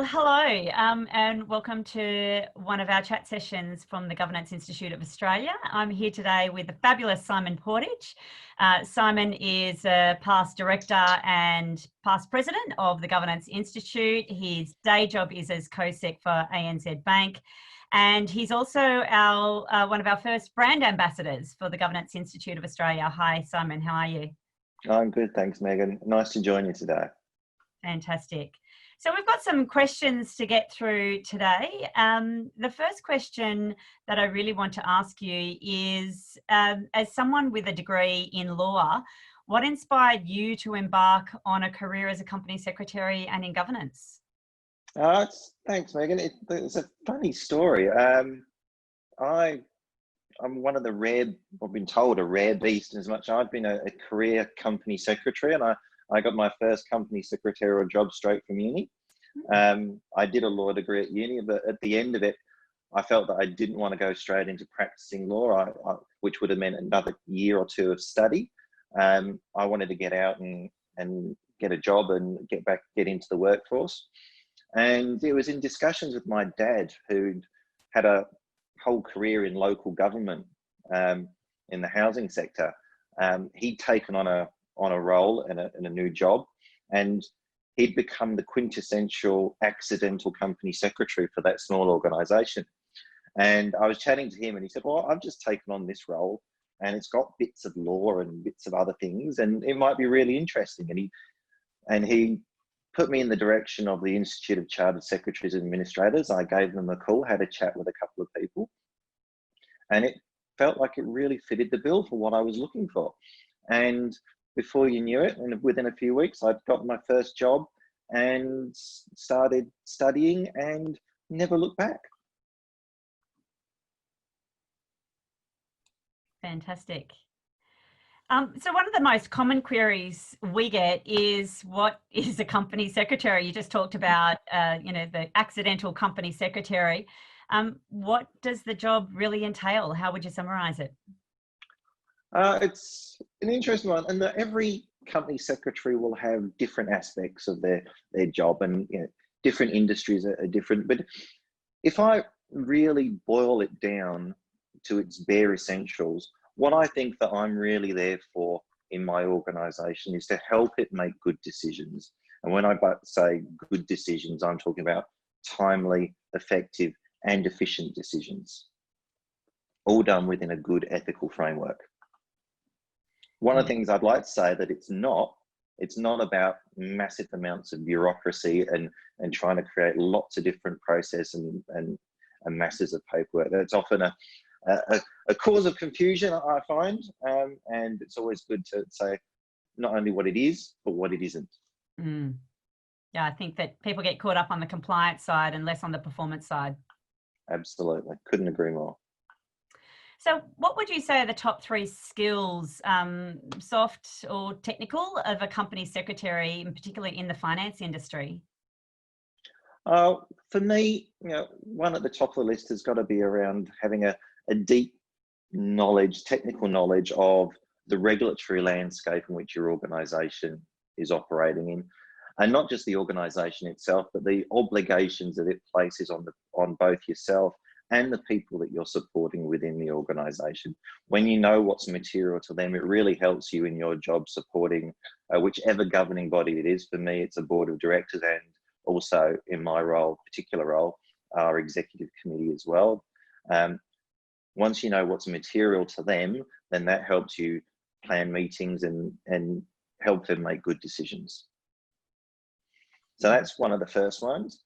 Well, hello, and welcome to one of our chat sessions from the Governance Institute of Australia. I'm here today with the fabulous Simon Pordage. Simon is a past director and past president of the Governance Institute. His day job is as co-sec for ANZ Bank. And he's also one of our first brand ambassadors for the Governance Institute of Australia. Hi, Simon, how are you? I'm good, thanks, Megan. Nice to join you today. Fantastic. So we've got some questions to get through today. The first question that I really want to ask you is, as someone with a degree in law, what inspired you to embark on a career as a company secretary and in governance? Thanks, Megan. It's a funny story. I'm one of the rare, I've been told a rare beast, as much I've been a career company secretary, and I got my first company secretarial job straight from uni. I did a law degree at uni, but at the end of it, I felt that I didn't want to go straight into practicing law, which would have meant another year or two of study. I wanted to get out and get a job and get into the workforce. And it was in discussions with my dad, who'd had a whole career in local government in the housing sector. He'd taken on a role in a new job, and he'd become the quintessential accidental company secretary for that small organisation. And I was chatting to him, and he said, well, I've just taken on this role, and it's got bits of law and bits of other things, and it might be really interesting. And he put me in the direction of the Institute of Chartered Secretaries and Administrators. I gave them a call, had a chat with a couple of people, and it felt like it really fitted the bill for what I was looking for. And before you knew it, and within a few weeks, I'd got my first job and started studying and never looked back. Fantastic. So one of the most common queries we get is, what is a company secretary? You just talked about, the accidental company secretary. What does the job really entail? How would you summarise it? It's an interesting one, and every company secretary will have different aspects of their job, and different industries are different. But if I really boil it down to its bare essentials, what I think that I'm really there for in my organisation is to help it make good decisions. And when I say good decisions, I'm talking about timely, effective, and efficient decisions, all done within a good ethical framework. One of the things I'd like to say that it's not about massive amounts of bureaucracy and trying to create lots of different process and masses of paperwork. That's often a cause of confusion, I find, and it's always good to say not only what it is, but what it isn't. Yeah, I think that people get caught up on the compliance side and less on the performance side. Absolutely, couldn't agree more. So what would you say are the top 3 skills, soft or technical, of a company secretary, and particularly in the finance industry? For me, one at the top of the list has got to be around having a deep knowledge, technical knowledge of the regulatory landscape in which your organisation is operating in. And not just the organisation itself, but the obligations that it places on both yourself and the people that you're supporting within the organisation. When you know what's material to them, it really helps you in your job supporting whichever governing body it is. For me, it's a board of directors, and also in my particular role, our executive committee as well. Once you know what's material to them, then that helps you plan meetings and help them make good decisions. So that's one of the first ones.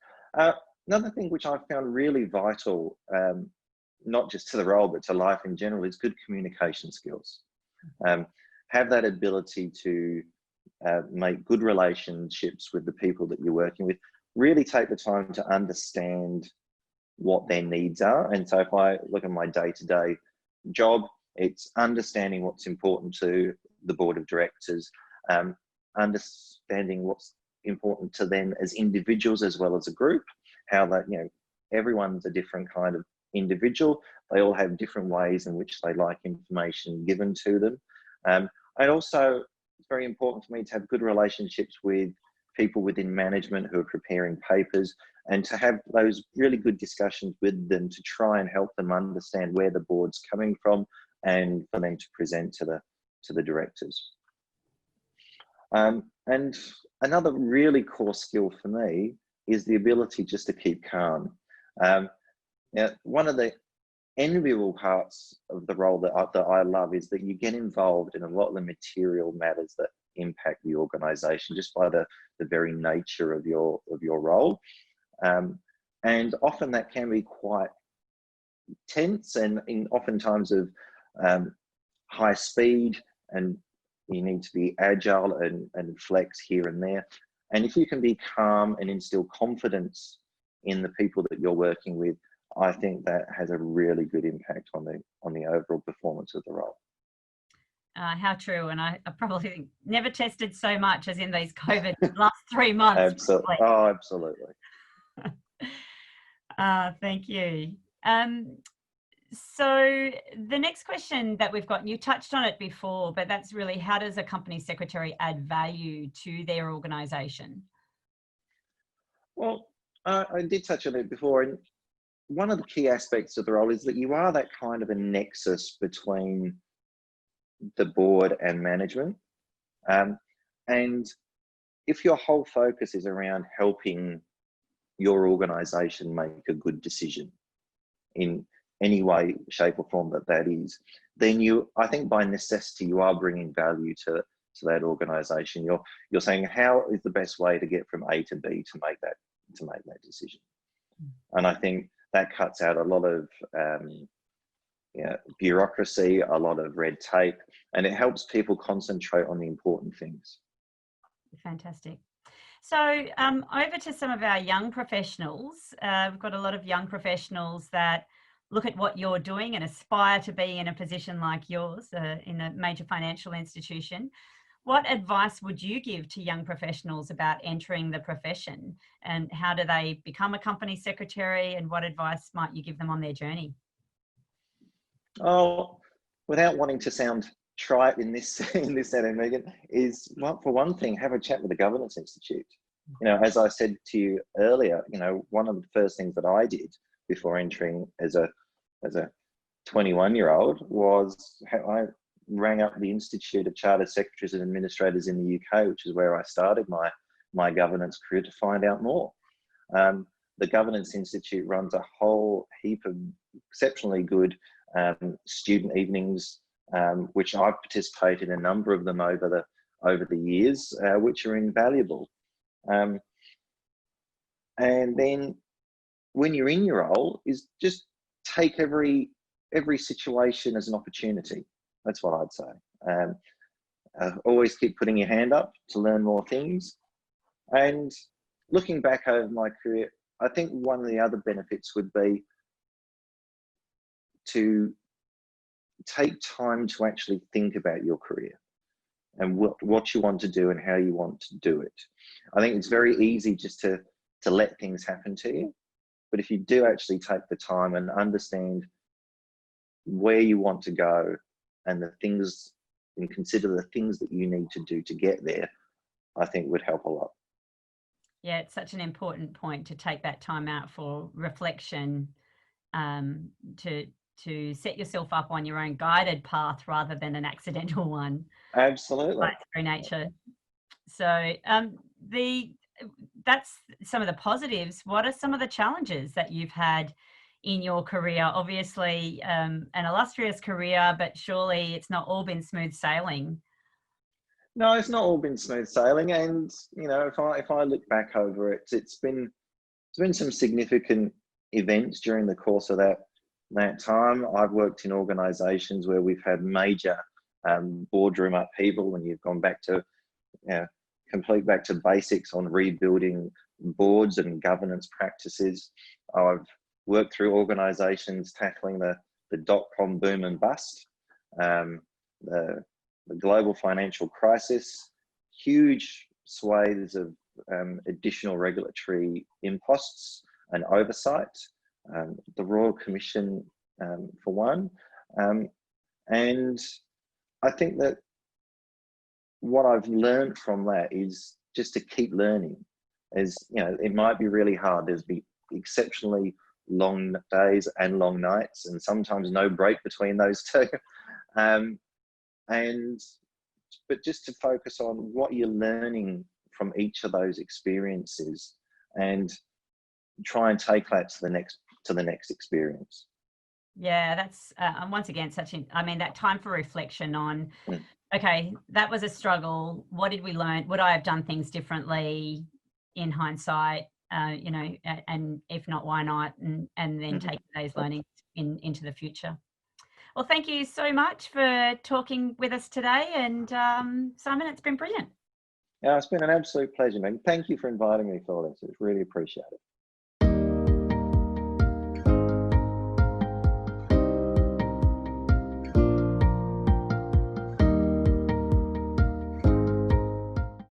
Another thing which I found really vital, not just to the role, but to life in general, is good communication skills. Have that ability to make good relationships with the people that you're working with. Really take the time to understand what their needs are. And so if I look at my day-to-day job, it's understanding what's important to the board of directors, understanding what's important to them as individuals as well as a group, how that, everyone's a different kind of individual. They all have different ways in which they like information given to them. And also, it's very important for me to have good relationships with people within management who are preparing papers, and to have those really good discussions with them to try and help them understand where the board's coming from and for them to present to the directors. And another really core skill for me is the ability just to keep calm. Now, one of the enviable parts of the role that I love is that you get involved in a lot of the material matters that impact the organisation just by the very nature of your role. And often that can be quite tense and oftentimes of high speed, and you need to be agile and flex here and there. And if you can be calm and instill confidence in the people that you're working with, I think that has a really good impact on the overall performance of the role. How true. And I probably never tested so much as in these COVID last 3 months. Absolutely. Oh, absolutely. Thank you. So the next question that we've got, and you touched on it before, but that's really, how does a company secretary add value to their organisation? Well, I did touch on it before, and one of the key aspects of the role is that you are that kind of a nexus between the board and management. And if your whole focus is around helping your organisation make a good decision in any way, shape or form that is, then I think by necessity, you are bringing value to that organisation. You're saying, how is the best way to get from A to B to make that decision? And I think that cuts out a lot of bureaucracy, a lot of red tape, and it helps people concentrate on the important things. Fantastic. So over to some of our young professionals. We've got a lot of young professionals that look at what you're doing and aspire to be in a position like yours in a major financial institution. What advice would you give to young professionals about entering the profession, and how do they become a company secretary, and what advice might you give them on their journey? Oh, without wanting to sound trite in this setting, Megan, is, well, for one thing, have a chat with the Governance Institute. You know, as I said to you earlier, you know, one of the first things that I did before entering as a 21-year-old was I rang up the Institute of Chartered Secretaries and Administrators in the UK, which is where I started my governance career, to find out more. The Governance Institute runs a whole heap of exceptionally good student evenings, which I've participated in a number of them over the years, which are invaluable. And then when you're in your role, is just take every situation as an opportunity. That's what I'd say. Always keep putting your hand up to learn more things. And looking back over my career, I think one of the other benefits would be to take time to actually think about your career and what you want to do and how you want to do it. I think it's very easy just to let things happen to you. But if you do actually take the time and understand where you want to go and the things, and consider the things that you need to do to get there, I think would help a lot. Yeah, it's such an important point to take that time out for reflection, to set yourself up on your own guided path rather than an accidental one. Absolutely. By its very nature. So that's some of the positives. What are some of the challenges that you've had in your career? Obviously, an illustrious career, but surely it's not all been smooth sailing. No, it's not all been smooth sailing. And, you know, if I look back over it, it's been some significant events during the course of that time. I've worked in organisations where we've had major boardroom upheaval, when you've gone back to, complete back to basics on rebuilding boards and governance practices. I've worked through organisations tackling the dot-com boom and bust, the global financial crisis, huge swathes of additional regulatory imposts and oversight, the Royal Commission for one. And I think that what I've learned from that is just to keep learning As you know, it might be really hard. There's be exceptionally long days and long nights, and sometimes no break between those two. But just to focus on what you're learning from each of those experiences, and try and take that to the next experience. Yeah, that's once again I mean, that time for reflection on, okay, that was a struggle. What did we learn? Would I have done things differently in hindsight? You know, and if not, why not? And then take those learnings into the future. Well, thank you so much for talking with us today. And Simon, it's been brilliant. Yeah, it's been an absolute pleasure, man. Thank you for inviting me for this. It's really appreciated.